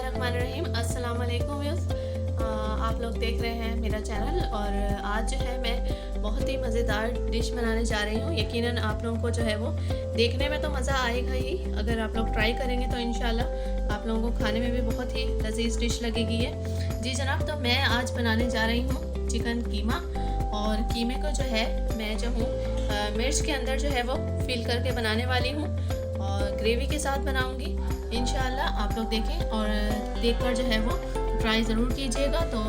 बिस्मिल्लाहिर्रहमानिर्रहीम। अस्सलाम वालेकुम व्यूअर्स। आप लोग देख रहे हैं मेरा चैनल और आज जो है मैं बहुत ही मज़ेदार डिश बनाने जा रही हूँ। यकीनन आप लोगों को जो है वो देखने में तो मज़ा आएगा ही, अगर आप लोग ट्राई करेंगे तो इंशाल्लाह आप लोगों को खाने में भी बहुत ही लजीज डिश लगेगी है। जी जनाब, तो मैं आज बनाने जा रही हूँ चिकन कीमा। और कीमे को जो है मैं जो हूँ मिर्च के अंदर जो है वो फिल करके बनाने वाली हूँ और ग्रेवी के साथ बनाऊँगी इंशाल्लाह। आप लोग देखें और देखकर जो है वो ट्राई ज़रूर कीजिएगा। तो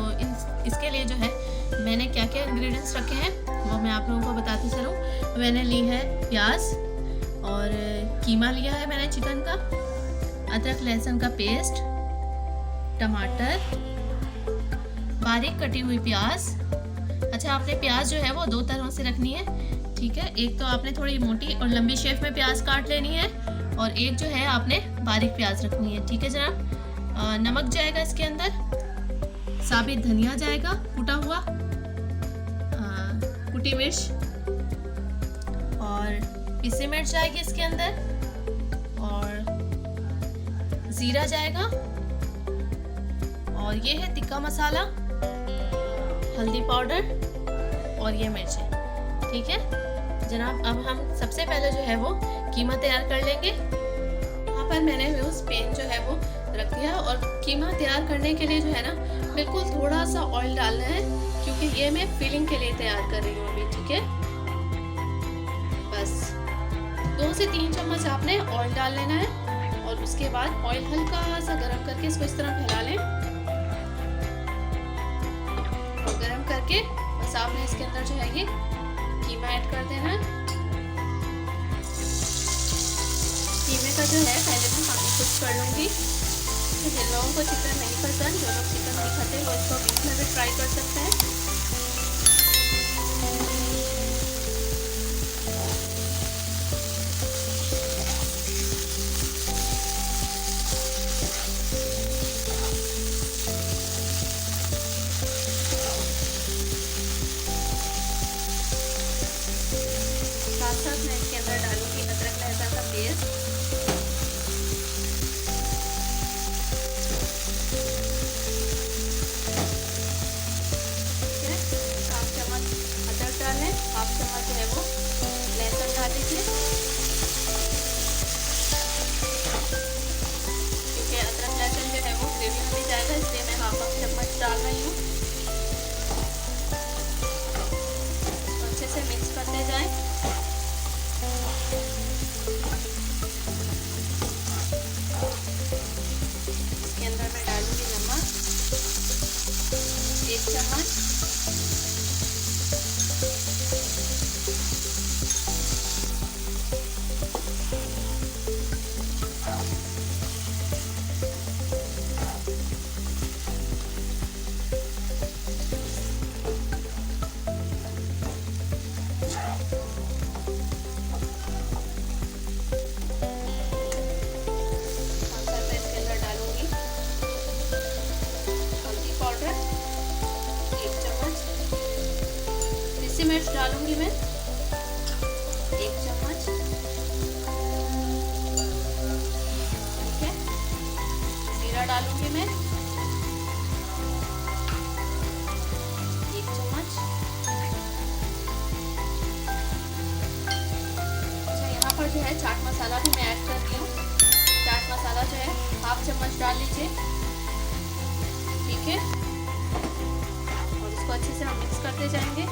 इसके लिए जो है मैंने क्या क्या इंग्रेडिएंट्स रखे हैं वो मैं आप लोगों को बताती चलूँ। मैंने ली है प्याज और कीमा लिया है मैंने चिकन का, अदरक लहसुन का पेस्ट, टमाटर, बारीक कटी हुई प्याज। अच्छा, आपने प्याज जो है वो दो तरह से रखनी है, ठीक है। एक तो आपने थोड़ी मोटी और लंबी शेप में प्याज काट लेनी है और एक जो है आपने बारीक प्याज रखनी है, ठीक है जनाब। नमक जाएगा इसके अंदर, साबित धनिया जाएगा कुटा हुआ, कुटी मिर्च और पिसी मिर्च जाएगी इसके अंदर, और जीरा जाएगा, और ये है तिक्का मसाला, हल्दी पाउडर और ये मिर्च है, ठीक है जनाब। अब हम सबसे पहले जो है वो कीमा तैयार कर लेंगे। यहाँ पर मैंने उस पैन जो है वो रख दिया और कीमा तैयार करने के लिए जो है ना बिल्कुल थोड़ा सा ऑयल डालना है, क्योंकि ये मैं फिलिंग के लिए तैयार कर रही हूँ अभी, ठीक है। बस 2 से 3 चम्मच आपने ऑयल डाल लेना है और उसके बाद ऑयल हल्का सा गर्म करके इसको इस तरह फैला लें और गर्म करके बस आपने इसके अंदर जो है ये कीमा ऐड कर देना है। कीमे का जो है पहले मैं पानी कुछ कर लूँगी। तो जिन लोगों को चिकन नहीं पसंद, जो लोग चिकन नहीं खाते वो इसको बीच में भी ट्राई कर सकते हैं। साथ साथ मैं इसके अंदर डालूंगी अदरक लहसुन का पेस्ट, हाफ चम्मच जो है वो लहसुन डाल दीजिए, क्योंकि अदरक लहसुन जो है वो ग्रेवी में भी जाएगा, इसलिए मैं हाफ चम्मच डाल रही हूँ। तो अच्छे से मिक्स करते जाएं। इसके अंदर मैं डालूंगी नमक 1 चम्मच, मिर्च डालूंगी मैं 1 चम्मच, ठीक है। जीरा डालूंगी मैं 1 चम्मच। अच्छा, यहाँ पर जो है चाट मसाला भी मैं ऐड कर रही हूँ। चाट मसाला जो है हाफ चम्मच डाल लीजिए, ठीक है। और इसको अच्छे से हम मिक्स करते जाएंगे।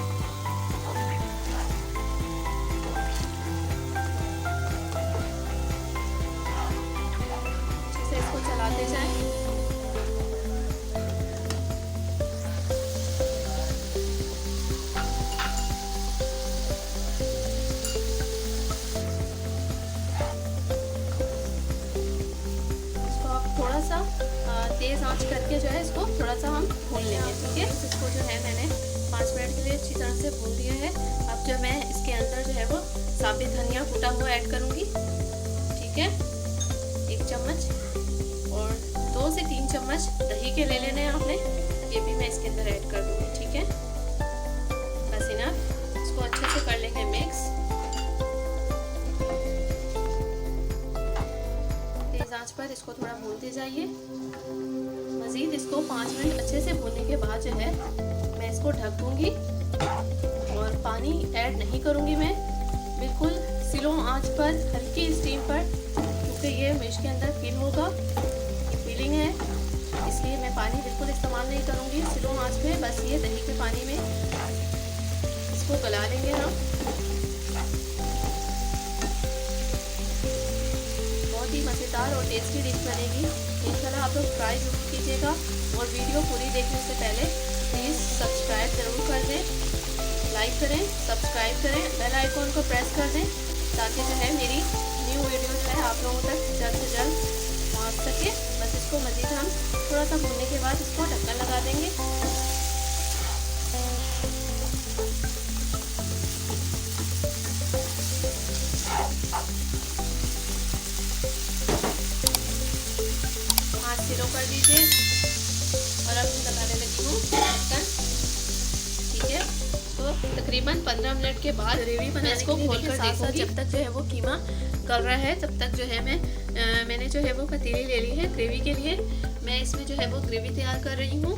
चलाते जाएं। इसको आप थोड़ा सा तेज आंच करके जो है इसको थोड़ा सा हम भून लेंगे, ठीक है। इसको जो है मैंने 5 मिनट के लिए अच्छी तरह से भून दिया है। अब जो मैं इसके अंदर जो है वो साबित धनिया कूटा हुआ ऐड करूँगी, ठीक है, 1 चम्मच, और 2 से 3 चम्मच दही के ले लेने हैं आपने, ये भी मैं इसके अंदर ऐड कर दूँगी, ठीक है। बस इनफ। इसको अच्छे से कर लेंगे मिक्स। तेज आंच पर इसको थोड़ा भूनते जाइए। मज़ीद इसको 5 मिनट अच्छे से भूनने के बाद जो है मैं इसको ढक दूँगी और पानी ऐड नहीं करूँगी मैं, बिल्कुल स्लो आंच पर हल्की स्टीम पर, क्योंकि ये मिर्च के अंदर फील होगा, फीलिंग है, इसलिए मैं पानी बिल्कुल इस्तेमाल नहीं करूँगी। स्लो आंच पे बस ये दही के पानी में इसको गला लेंगे हम। बहुत ही मज़ेदार और टेस्टी डिश बनेगी। इंशाल्लाह आप लोग ट्राई ज़रूर कीजिएगा और वीडियो पूरी देखने से पहले प्लीज़ सब्सक्राइब ज़रूर कर दें, लाइक करें, सब्सक्राइब करें, बेल आइकॉन को प्रेस कर दें ताकि जो है मेरी न्यू वीडियो जो है आप लोगों तक जल्द से जल्द पहुंच सके। बस इसको मज़ीद हम थोड़ा सा भूनने के बाद इसको ढक्कन लगा देंगे। आँच स्लो कर दीजिए और अब मैं लगाने लगी हूँ ढक्कन। ठीक है, तो तकरीबन 15 मिनट के बाद ग्रेवी बनाने इसको खोल कर देखूंगी। जब तक जो है वो कीमा गल रहा है तब तक जो है मैंने जो है वो पतीली ले ली है ग्रेवी के लिए। मैं इसमें जो है वो ग्रेवी तैयार कर रही हूँ।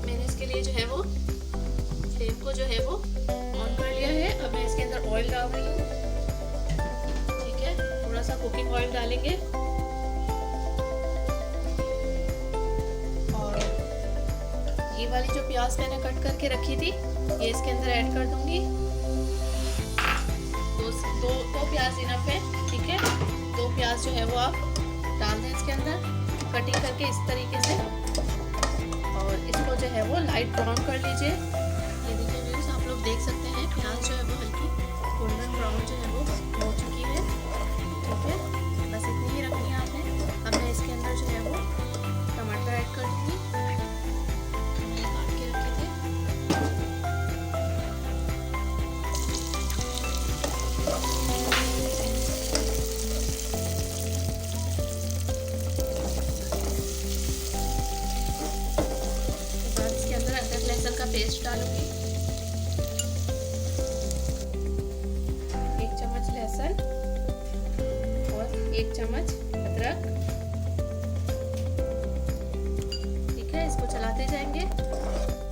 मैंने इसके लिए जो है वो फ्लेम को जो है वो ऑन कर लिया है। अब मैं इसके अंदर ऑयल डाल रही हूँ। ठीक है, थोड़ा सा कुकिंग ऑयल डालेंगे और ये वाली जो प्याज मैंने कट करके रखी थी ये इसके अंदर ऐड कर दूंगी। दो प्याज इनफ है। ठीक है, 2 प्याज जो है वो आप डाल दें इसके अंदर कटिंग करके इस तरीके से और इसको जो है वो लाइट ब्राउन कर लीजिए। ये देखिए व्यूअर्स, आप लोग देख सकते हैं प्याज जो है वो हल्की गोल्डन ब्राउन जो है वो हो चुकी है। ठीक है, बस इतनी ही रखनी है आपने। अब मैं इसके अंदर जो है वो टमाटर ऐड कर दूँगी, काट के रखे थे। लहसुन का पेस्ट डालूंगी, 1 चम्मच लहसुन और 1 चम्मच अदरक। ठीक है, इसको चलाते जाएंगे।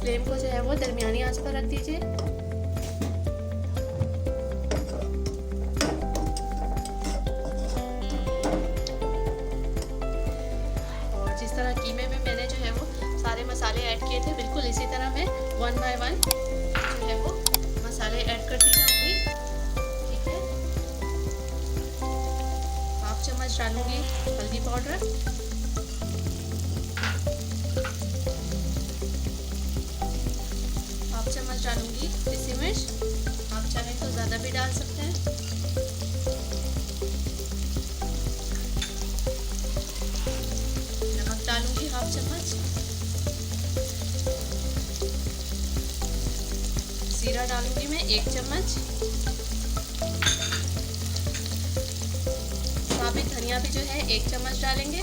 फ्लेम को जो है वो दरमियानी आंच पर रख दीजिए। और जिस तरह कीमे में मैंने जो है वो सारे मसाले ऐड किए थे, बिल्कुल इसी तरह मैं 1 बाय 1 जो है वो मसाले ऐड करती जाऊंगी। ठीक है, 1/2 चम्मच डालूंगी हल्दी पाउडर, 1/2 चम्मच डालूंगी पिसी मिर्च, आप चाहें तो ज़्यादा भी डाल सकते हैं। नमक डालूंगी 1/2 चम्मच, जीरा डालूंगी मैं 1 चम्मच, साबित धनिया भी जो है 1 चम्मच डालेंगे।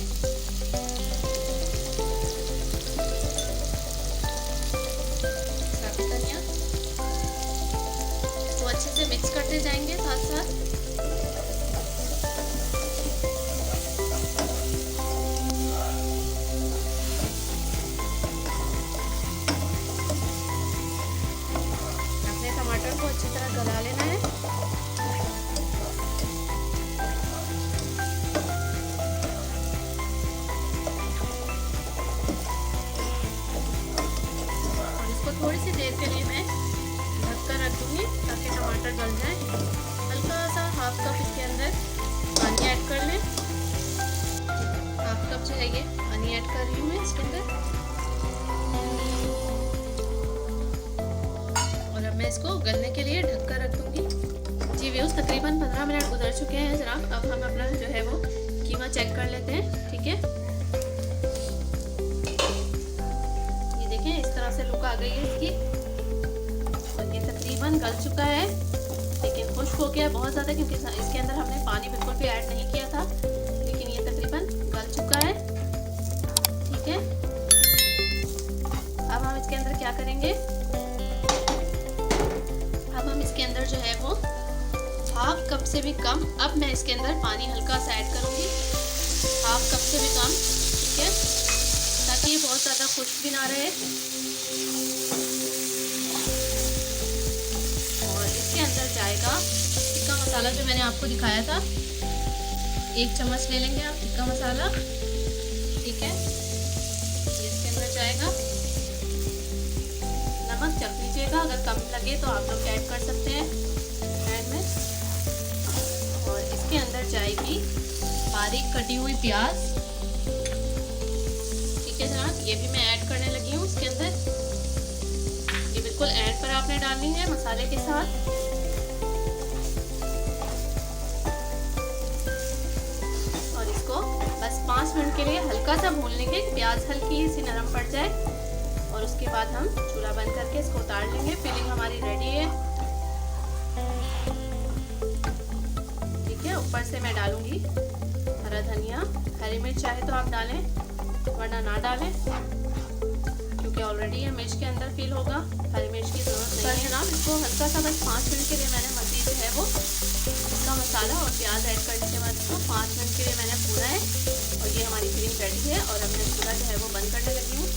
साबित धनिया तो अच्छे से मिक्स करते जाएंगे साथ साथ। टमाटर को अच्छी तरह गला लेना है। और इसको थोड़ी सी देर के लिए मैं ढक कर रख दूंगी ताकि टमाटर गल जाए। हल्का सा 1/2 कप इसके अंदर पानी ऐड कर लें। 1/2 कप जो है ये पानी ऐड कर रही हूँ मैं इसके अंदर। मैं इसको गलने के लिए ढक कर रख दूंगी। जी व्यूअर्स, तकरीबन 15 मिनट गुजर चुके हैं जनाब। अब हम अपना जो है वो कीमा चेक कर लेते हैं। ठीक है, ये देखें इस तरह से लुक आ गई है इसकी और ये तकरीबन गल चुका है, लेकिन खुश्क हो गया बहुत ज़्यादा क्योंकि इसके अंदर हमने पानी बिल्कुल भी ऐड नहीं किया था, लेकिन ये तकरीबन गल चुका है। ठीक है, अब हम इसके अंदर क्या करेंगे, अब हम इसके अंदर जो है वो 1/2 कप से भी कम, अब मैं इसके अंदर पानी हल्का सा ऐड करूँगी, 1/2 कप से भी कम। ठीक है, ताकि ये बहुत ज़्यादा खुश्क भी ना रहे। और इसके अंदर जाएगा टिक्का मसाला जो मैंने आपको दिखाया था। 1 चम्मच ले लेंगे आप टिक्का मसाला, ठीक है। इसके अंदर जाएगा नमक, चख लीजिएगा, अगर कम लगे तो आप लोग ऐड कर सकते हैं पैन में। और इसके अंदर जाएगी बारीक कटी हुई प्याज, ठीक है जनाब, ये भी मैं ऐड करने लगी हूँ इसके अंदर। ये बिल्कुल एंड पर आपने डालनी है मसाले के साथ। और इसको बस 5 मिनट के लिए हल्का सा भून लेंगे, प्याज हल्की सी नरम पड़ जाए। और उसके बाद हम चूल्हा बंद करके इसको उतार लेंगे। फिलिंग हमारी रेडी है, ठीक है। ऊपर से मैं डालूंगी हरा धनिया, हरी मिर्च चाहे तो आप डालें वरना ना डालें, क्योंकि ऑलरेडी ये मिर्च के अंदर फील होगा, हरी मिर्च की जरूरत नहीं है जनाब। इसको हल्का सा बस 5 मिनट के लिए मैंने मज़ीद जो है वो इसका मसाला और प्याज ऐड करने के बाद इसको 5 मिनट के लिए मैंने भूना है। और ये हमारी फिलिंग रेडी है। और अब मैं चूल्हा जो है वो बंद करने लगी हूँ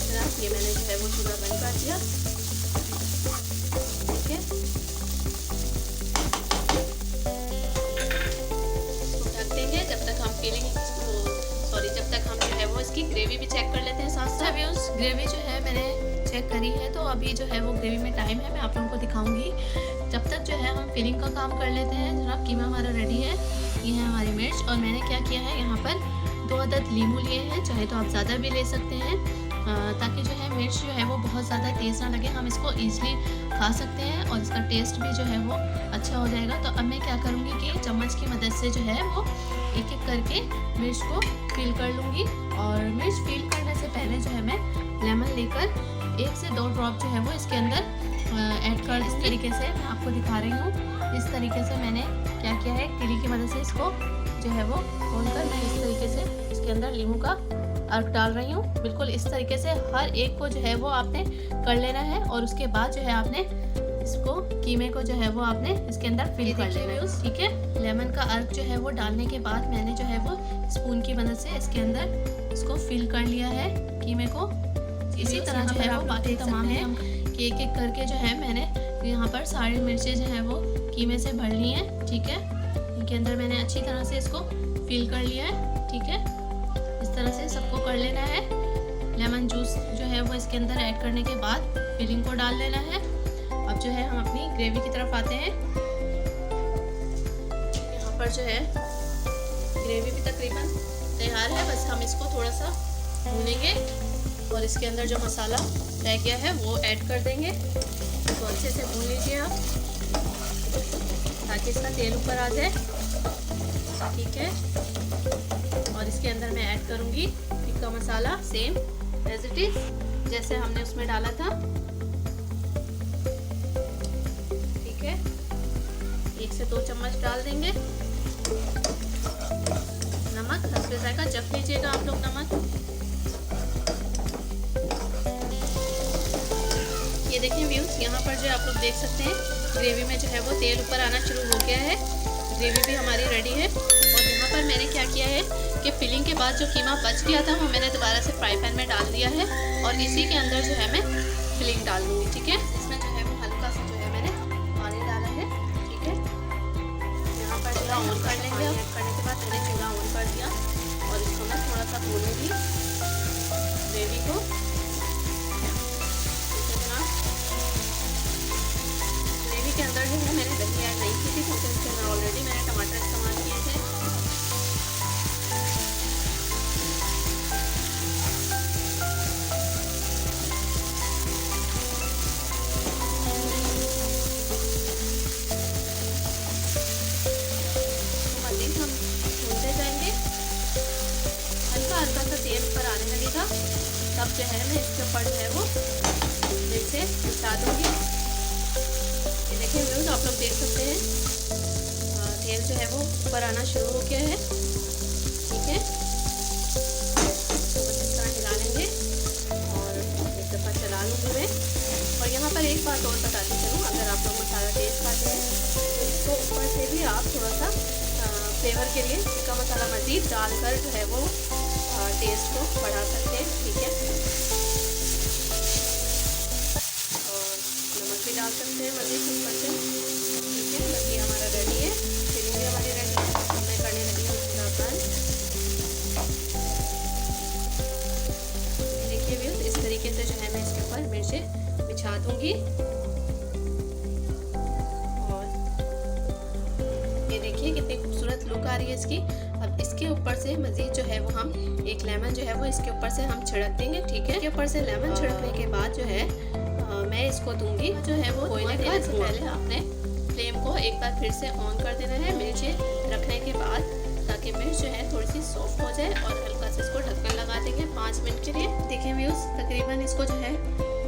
जनाब। ये मैंने जो है वो चूल्हा बंद कर दिया, ठीक है। इसको ढक देंगे जब तक हम फिलिंग जब तक हम जो है वो इसकी ग्रेवी भी चेक कर लेते हैं साथ साथ। व्यूअर्स, ग्रेवी जो है मैंने चेक करी है, तो अभी जो है वो ग्रेवी में टाइम है, मैं आप लोगों को दिखाऊंगी। जब तक जो है हम फिलिंग का काम कर लेते हैं जनाब। कीमा हमारा रेडी है, ये है हमारी मिर्च। और मैंने क्या किया है, यहाँ पर 2 अदद लीमू लिए हैं, चाहे तो आप ज़्यादा भी ले सकते हैं, ताकि जो है मिर्च जो है वो बहुत ज़्यादा तेज़ ना लगे, हम इसको ईजिली खा सकते हैं और इसका टेस्ट भी जो है वो अच्छा हो जाएगा। तो अब मैं क्या करूँगी कि चम्मच की मदद से जो है वो एक एक करके मिर्च को फिल कर लूँगी। और मिर्च फिल करने से पहले जो है मैं लेमन लेकर 1 से 2 ड्रॉप जो है वो इसके अंदर ऐड कर, इस तरीके से मैं आपको दिखा रही हूँ। इस तरीके से मैंने क्या किया है, तिली की मदद से इसको जो है वो खोलकर मैं इस तरीके से इसके अंदर लीमू का अर्क डाल रही हूँ। बिल्कुल इस तरीके से हर एक को जो है वो आपने कर लेना है। और उसके बाद जो है आपने इसको कीमे को जो है वो आपने इसके अंदर फिल कर लेना है, ठीक है। लेमन का अर्क जो है वो डालने के बाद मैंने जो है वो स्पून की मदद से इसके अंदर इसको फिल कर लिया है कीमे को। इसी तरह जो है वो बाकी तमाम है कि एक एक करके जो है मैंने यहाँ पर सारी मिर्चें जो है वो कीमे से भर ली हैं, ठीक है। इनके अंदर मैंने अच्छी तरह से इसको फिल कर लिया है, ठीक है। इस तरह से सबको कर लेना है। लेमन जूस जो है वो इसके अंदर ऐड करने के बाद फिलिंग को डाल लेना है। अब जो है हम अपनी ग्रेवी की तरफ आते हैं। यहाँ पर जो है ग्रेवी भी तकरीबन तैयार है, बस हम इसको थोड़ा सा भूनेंगे और इसके अंदर जो मसाला रह गया है वो ऐड कर देंगे। तो अच्छे से भून लीजिए आप, ताकि इसका तेल ऊपर आ जाए, ठीक है। और इसके अंदर मैं ऐड करूँगी tikka masala, same as it is जैसे हमने उसमें डाला था, ठीक है। 1 से 2 चम्मच डाल देंगे। नमक हस्बे जायका चख लीजिएगा आप लोग नमक। ये देखिए व्यूज, यहाँ पर जो आप लोग देख सकते हैं ग्रेवी में जो है वो तेल ऊपर आना शुरू हो गया है। ग्रेवी भी हमारी रेडी है। और यहाँ पर मैंने क्या किया है कि फिलिंग के बाद जो कीमा बच गया था वो मैंने दोबारा से फ्राई पैन में डाल दिया है। और इसी के अंदर जो है मैं फिलिंग डाल दूँगी, ठीक है। इसमें जो है वो हल्का सा जो है मैंने पानी डाला है, ठीक है। यहाँ पर चूल्हा ऑन कर लेंगे। ऐड करने के बाद मैंने चूल्हा ऑन कर दिया और इसको मैं थोड़ा सा भूनूंगी ग्रेवी को, के अंदर जो है मैंने दही ऐड नहीं की थी, क्योंकि इसके अंदर ऑलरेडी मैंने टमाटर इस्तेमाल किए थे। तो मज़ीद हम भूनते जाएंगे, हल्का हल्का सा तेल ऊपर आने लगेगा, तब जो है मैं इसके ऊपर जो है वो फिर से मिला दूँगी। देखिए व्यूज़, आप लोग देख सकते हैं तेल जो है वो ऊपर आना शुरू हो गया है, ठीक है। तो बस इस तरह हिला लेंगे और एक दफ़ा चला लूँगी मैं। और यहाँ पर एक बात और बताती चलूँ, अगर आप लोग मसाला टेस्ट पाते हैं तो इसको ऊपर से भी आप थोड़ा सा फ्लेवर के लिए टिक्का मसाला मज़ीद डालकर जो है वो टेस्ट को बढ़ा सकते हैं। ठीक है, और नमक भी डाल सकते हैं मज़ीद ऊपर से। ठीक है, बस ये हमारा रेडी है, फिलिंग भी हमारी रेडी है। तो मैं करने लगी हूँ इसका फ्राई। देखिए भी इस तरीके से जो है मैं इसके ऊपर मिर्चें बिछा दूंगी। और ये देखिए कितनी खूबसूरत लुक आ रही है इसकी। अब इसके ऊपर से मज़ीद जो है वो हम एक लेमन जो है वो इसके ऊपर से हम छिड़क देंगे। ठीक है, इसके ऊपर से लेमन छिड़कने के बाद जो है मैं इसको दूंगी जो है वो कोयले देने से पहले आपने फ्लेम को एक बार फिर से ऑन कर देना है मिर्चें रखने के बाद, ताकि मिर्च जो है थोड़ी सी सॉफ्ट हो जाए। और हल्का से इसको ढक्कन लगा देंगे 5 मिनट के लिए। देखिए व्यूअर्स, तकरीबन इसको जो है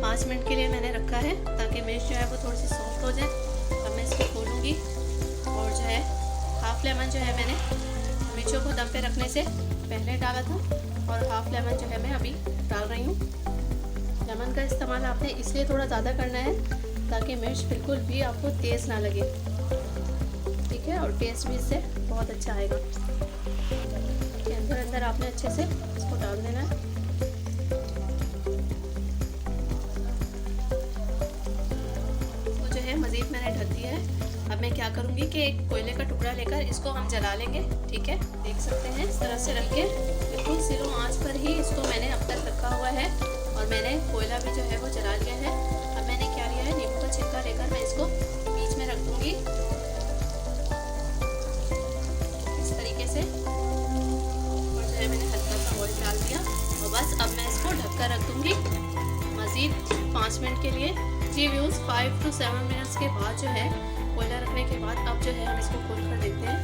5 मिनट के लिए मैंने रखा है ताकि मिर्च जो है वो थोड़ी सी सॉफ्ट हो जाए। अब मैं इसको खोलूँगी और जो है हाफ लेमन जो है मैंने मिर्चों को दम पे रखने से पहले डाला था और हाफ लेमन जो है मैं अभी डाल रही हूँ। लेमन का इस्तेमाल आपने इसलिए थोड़ा ज़्यादा करना है ताकि मिर्च बिल्कुल भी आपको तेज़ ना लगे। ठीक है, और टेस्ट भी इससे बहुत अच्छा आएगा। के अंदर अंदर आपने अच्छे से इसको डाल देना है। इसको जो है मज़ीद मैंने ढक दिया है। अब मैं क्या करूँगी कि एक कोयले का टुकड़ा लेकर इसको हम जला लेंगे। ठीक है, देख सकते हैं इस तरह से रख के बिल्कुल स्लो आंच पर ही इसको मैंने अब तक रखा हुआ है और मैंने कोयला भी जो है वो जला लिया है। अब मैंने क्या लिया है, नींबू का छिलका लेकर मैं इसको बीच में रख दूँगी इस तरीके से। और जो है मैंने हल्का सा ऑयल डाल दिया और बस अब मैं इसको ढककर रख दूँगी मज़ीद 5 मिनट के लिए। जी व्यूज़, 5 to 7 मिनट्स के बाद जो है कोयला रखने के बाद अब जो है हम इसको खोल कर देखते हैं।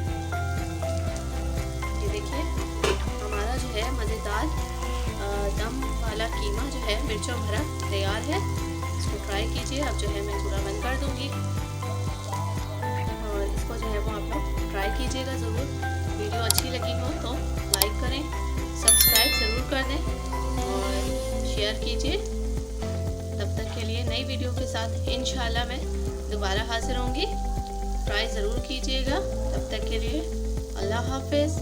ये देखिए हमारा जो है मज़ेदार दम वाला कीमा जो है मिर्चों भरा तैयार है। इसको ट्राई कीजिए। अब जो है मैं पूरा बंद कर दूँगी और इसको जो है वो आप लोग ट्राई कीजिएगा ज़रूर। वीडियो अच्छी लगी हो तो लाइक करें, सब्सक्राइब ज़रूर कर दें और शेयर कीजिए। तब तक के लिए नई वीडियो के साथ इंशाल्लाह मैं दोबारा हाजिर होंगी। ट्राई ज़रूर कीजिएगा। तब तक के लिए अल्लाह हाफिज़।